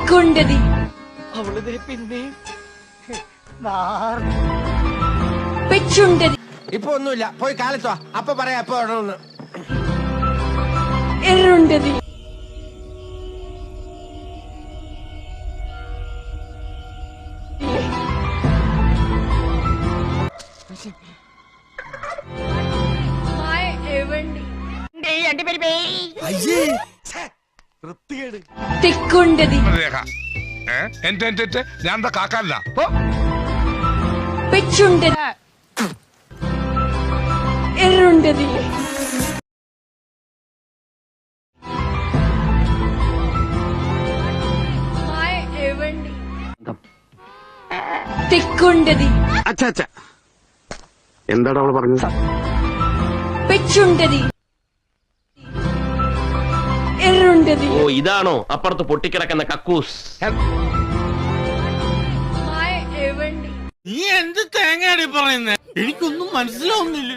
തിക്കുണ്ടതി അവള് പിന്നെ പെച്ചുണ്ടതി ഇപ്പൊ ഒന്നുമില്ല, പോയി കാലത്തോ അപ്പൊ പറയാ എപ്പോ വേണമെന്ന്. എറുണ്ടതി തിക്കുണ്ടതി ഞാൻ എന്താ കാക്കല്ല പെച്ചുണ്ടതി എറുണ്ടതി തിക്കുണ്ടതി അച്ഛാ എന്താണ് അവള് പറഞ്ഞത്? പെച്ചുണ്ടതി എറുണ്ടതി ഓ ഇതാണോ അപ്പുറത്ത് പൊട്ടിക്കിടക്കുന്ന കക്കൂസ്? നീ എന്ത് തേങ്ങയാണ് പറയുന്നത്? എനിക്കൊന്നും മനസ്സിലാവുന്നില്ല.